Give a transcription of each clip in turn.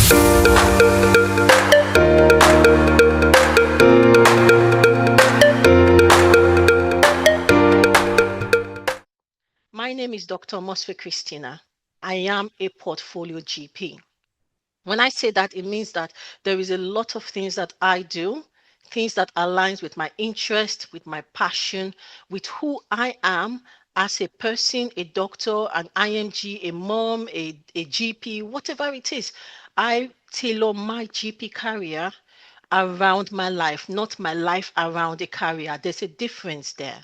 My name is Dr. Omosefe Christina. I am a portfolio GP. When I say that, it means that there is a lot of things that I do, things that aligns with my interest, with my passion, with who I am as a person, a doctor, an IMG, a mom, a GP, whatever it is. I tailor my GP career around my life, not my life around a career. There's a difference there.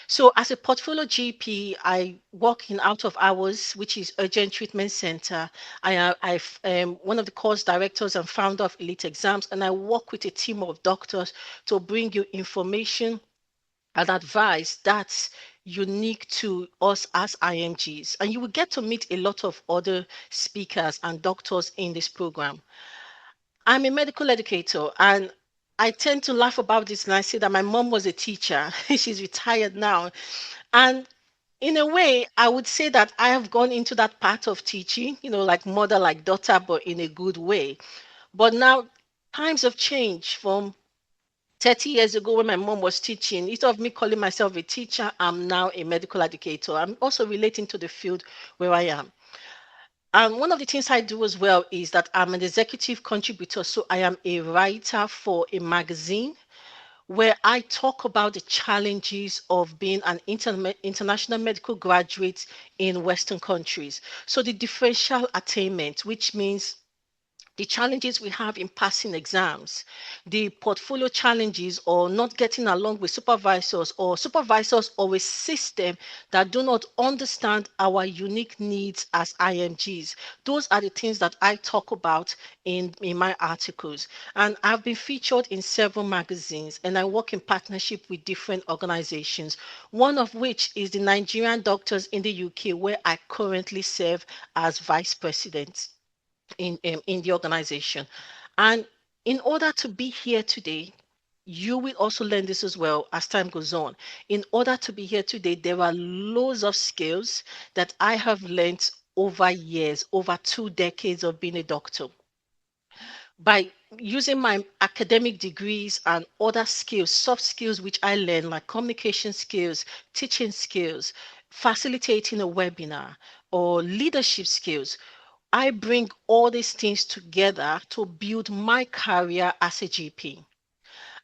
So, as a portfolio GP, I work in out of hours, which is urgent treatment center. I'm one of the course directors and founder of Elite Exams, and I work with a team of doctors to bring you information and advice that's unique to us as IMGs. And you will get to meet a lot of other speakers and doctors in this program. I'm a medical educator, and I tend to laugh about this, and I say that my mom was a teacher. She's retired now. And in a way, I would say that I have gone into that part of teaching, like mother, like daughter, but in a good way. But now times have changed from 30 years ago when my mom was teaching. Instead of me calling myself a teacher, I'm now a medical educator. I'm also relating to the field where I am. And one of the things I do as well is that I'm an executive contributor. So I am a writer for a magazine where I talk about the challenges of being an international medical graduate in Western countries. So the differential attainment, which means the challenges we have in passing exams, the portfolio challenges or not getting along with supervisors or a system that do not understand our unique needs as IMGs. Those are the things that I talk about in my articles. And I've been featured in several magazines, and I work in partnership with different organizations, one of which is the Nigerian Doctors in the UK, where I currently serve as vice president in the organization. And in order to be here today, you will also learn this as well as time goes on. In order to be here today, there are loads of skills that I have learned over years, over 2 decades of being a doctor. By using my academic degrees and other skills, soft skills which I learned, like communication skills, teaching skills, facilitating a webinar, or leadership skills, I bring all these things together to build my career as a GP.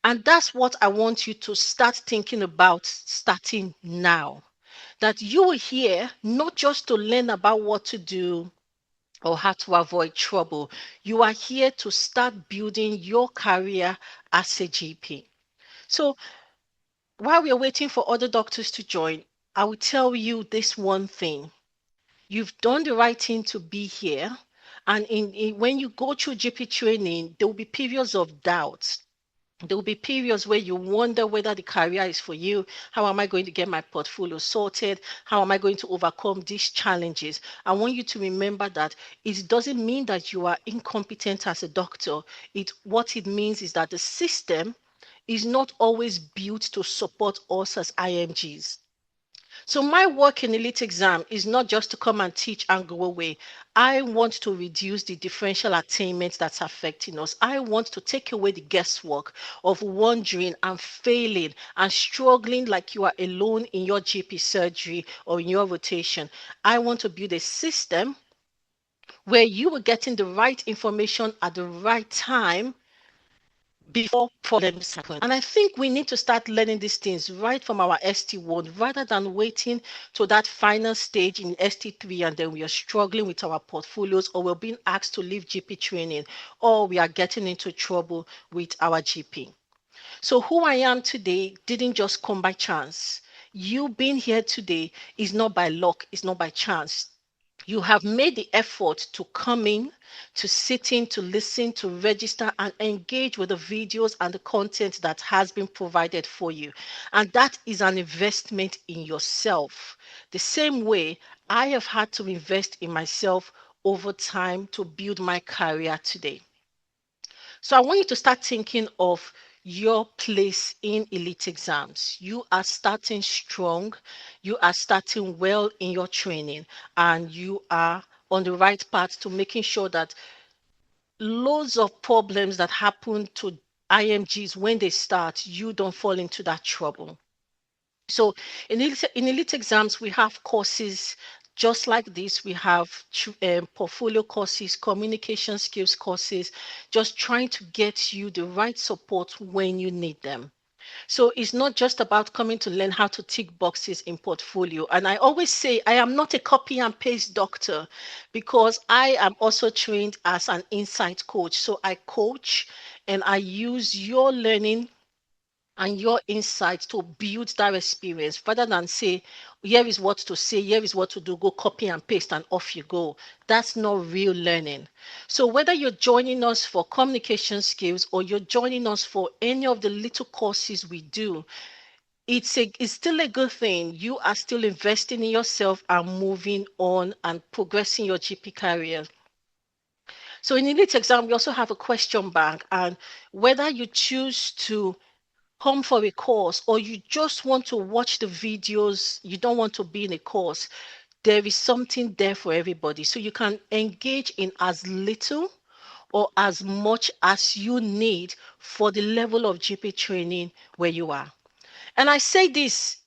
And that's what I want you to start thinking about starting now. That you are here not just to learn about what to do or how to avoid trouble. You are here to start building your career as a GP. So while we are waiting for other doctors to join, I will tell you this one thing. You've done the right thing to be here. And when you go through GP training, there will be periods of doubt. There will be periods where you wonder whether the career is for you. How am I going to get my portfolio sorted? How am I going to overcome these challenges? I want you to remember that it doesn't mean that you are incompetent as a doctor. What it means is that the system is not always built to support us as IMGs. So my work in elite exam is not just to come and teach and go away. I want to reduce the differential attainment that's affecting us. I want to take away the guesswork of wondering and failing and struggling like you are alone in your GP surgery or in your rotation. I want to build a system where you are getting the right information at the right time before problems happen. And I think we need to start learning these things right from our ST1 rather than waiting to that final stage in ST3 and then we are struggling with our portfolios or we're being asked to leave GP training or we are getting into trouble with our GP. So who I am today didn't just come by chance. You being here today is not by luck, it's not by chance. You have made the effort to come in, to sit in, to listen, to register, and engage with the videos and the content that has been provided for you. And that is an investment in yourself. The same way I have had to invest in myself over time to build my career today. So I want you to start thinking of your place in elite exams. You are starting strong, you are starting well in your training, and you are on the right path to making sure that loads of problems that happen to IMGs when they start, you don't fall into that trouble. So in elite exams, we have courses just like this. We have portfolio courses, communication skills courses, just trying to get you the right support when you need them. So it's not just about coming to learn how to tick boxes in portfolio. And I always say I am not a copy and paste doctor, because I am also trained as an insight coach. So I coach and I use your learning and your insights to build that experience, rather than say, here is what to say, here is what to do, go copy and paste and off you go. That's not real learning. So whether you're joining us for communication skills or you're joining us for any of the little courses we do, it's still a good thing. You are still investing in yourself and moving on and progressing your GP career. So in elite exam, we also have a question bank, and whether you choose to come for a course or you just want to watch the videos, you don't want to be in a course, there is something there for everybody. So you can engage in as little or as much as you need for the level of GP training where you are. And I say this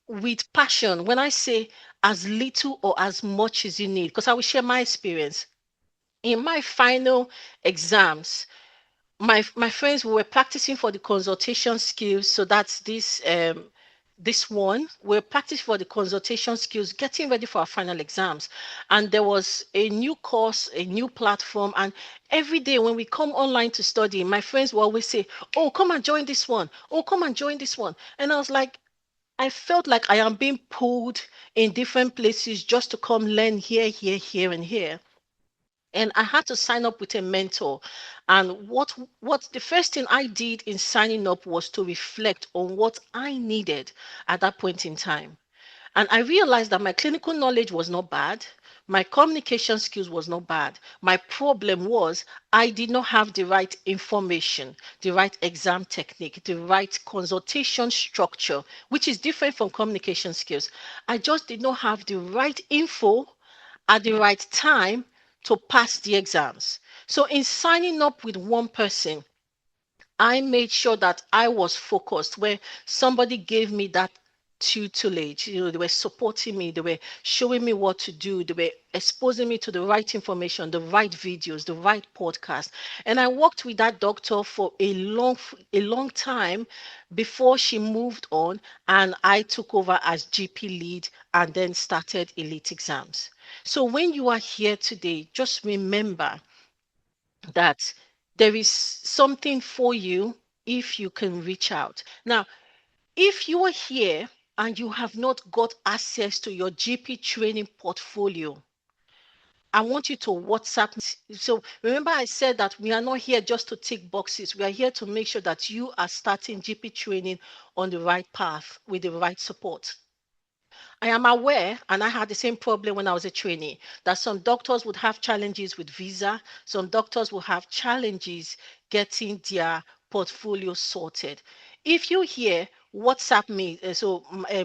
with passion when I say as little or as much as you need, because I will share my experience. In my final exams, my friends, we were practicing for the consultation skills. So that's this one, we're practicing for the consultation skills, getting ready for our final exams. And there was a new course, a new platform, and every day when we come online to study, my friends will always say, oh, come and join this one, oh, come and join this one. And I was like, I felt like I am being pulled in different places just to come learn here, here, here, and here. And I had to sign up with a mentor. And what the first thing I did in signing up was to reflect on what I needed at that point in time. And I realized that my clinical knowledge was not bad. My communication skills was not bad. My problem was I did not have the right information, the right exam technique, the right consultation structure, which is different from communication skills. I just did not have the right info at the right time to pass the exams. So in signing up with one person, I made sure that I was focused, where somebody gave me that tutelage. They were supporting me, they were showing me what to do, they were exposing me to the right information, the right videos, the right podcast. And I worked with that doctor for a long time before she moved on, and I took over as GP lead and then started elite exams. So when you are here today, just remember that there is something for you if you can reach out. Now, if you are here and you have not got access to your GP training portfolio, I want you to WhatsApp me. So remember, I said that we are not here just to tick boxes. We are here to make sure that you are starting GP training on the right path with the right support. I am aware, and I had the same problem when I was a trainee, that some doctors would have challenges with visa, some doctors will have challenges getting their portfolio sorted. If you hear, WhatsApp me.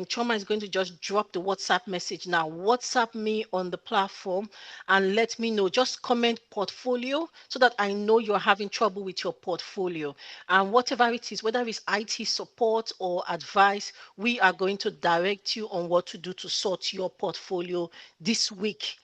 Choma is going to just drop the WhatsApp message now. WhatsApp me on the platform and let me know. Just comment portfolio so that I know you're having trouble with your portfolio. And whatever it is, whether it's IT support or advice, we are going to direct you on what to do to sort your portfolio this week.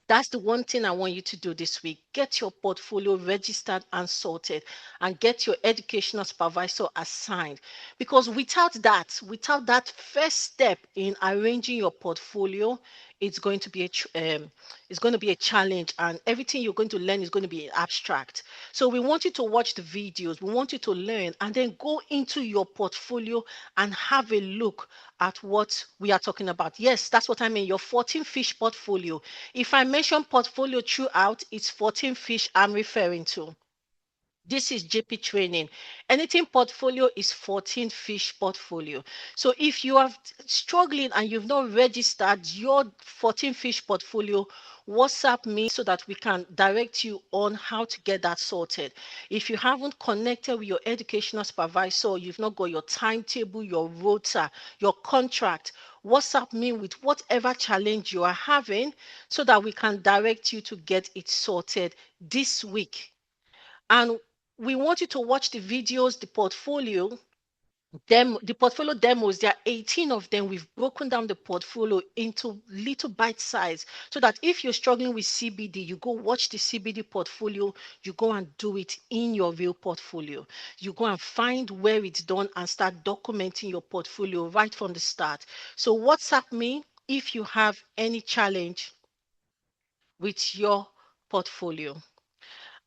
That's the one thing I want you to do this week. Get your portfolio registered and sorted, and get your educational supervisor assigned. Because without that first step in arranging your portfolio, it's going to be it's going to be a challenge, and everything you're going to learn is going to be abstract. So we want you to watch the videos, we want you to learn, and then go into your portfolio and have a look at what we are talking about. Yes, that's what I mean, your 14 fish portfolio. If I mention portfolio throughout, it's 14 fish I'm referring to. This is JP training. Anything portfolio is 14 fish portfolio. So if you are struggling and you've not registered your 14 fish portfolio, WhatsApp me so that we can direct you on how to get that sorted. If you haven't connected with your educational supervisor, you've not got your timetable, your rota, your contract, WhatsApp me with whatever challenge you are having so that we can direct you to get it sorted this week. And we want you to watch the videos, the portfolio demos. There are 18 of them. We've broken down the portfolio into little bite size so that if you're struggling with CBD, you go watch the CBD portfolio, you go and do it in your real portfolio. You go and find where it's done and start documenting your portfolio right from the start. So WhatsApp me if you have any challenge with your portfolio.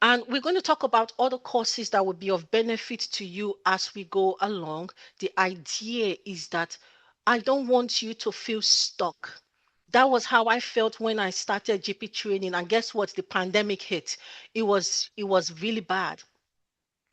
And we're going to talk about other courses that will be of benefit to you as we go along. The idea is that I don't want you to feel stuck. That was how I felt when I started GP training. And guess what? The pandemic hit. It was really bad,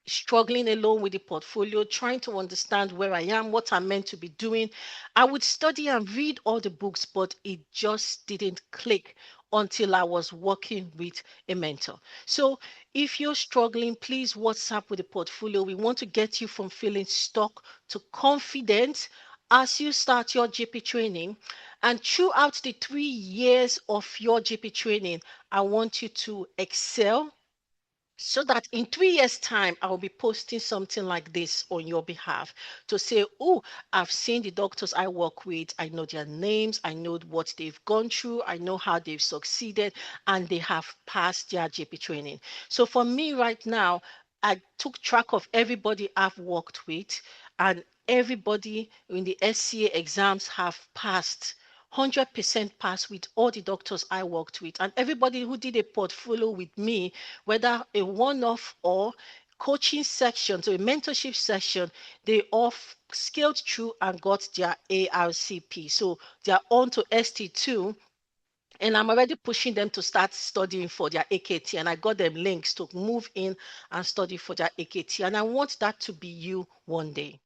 struggling alone with the portfolio, trying to understand where I am, what I'm meant to be doing. I would study and read all the books, but it just didn't click until I was working with a mentor. So if you're struggling, please WhatsApp with the portfolio. We want to get you from feeling stuck to confident as you start your GP training. And throughout the 3 years of your GP training, I want you to excel so that in 3 years' time, I'll be posting something like this on your behalf to say, oh, I've seen the doctors I work with. I know their names. I know what they've gone through. I know how they've succeeded, and they have passed their GP training. So for me right now, I took track of everybody I've worked with, and everybody in the SCA exams have passed. 100% pass with all the doctors I worked with, and everybody who did a portfolio with me, whether a one-off or coaching section, so a mentorship session, they all scaled through and got their ARCP. So they are on to ST2, and I'm already pushing them to start studying for their AKT, and I got them links to move in and study for their AKT, and I want that to be you one day.